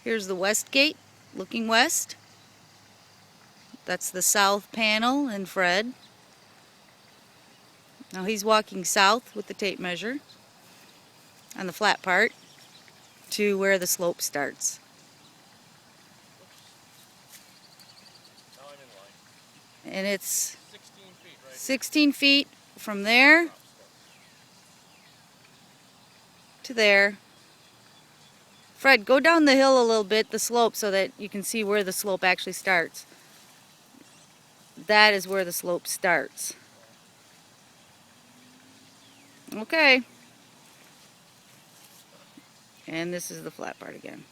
Here's the west gate, looking west. That's the south panel and Fred. Now he's walking south with the tape measure on the flat part to where the slope starts. Now I'm in line. And it's 16 feet right 16 feet from there to there. Fred, go down the hill a little bit, the slope, so that you can see where the slope actually starts. That is where the slope starts. Okay. And this is the flat part again.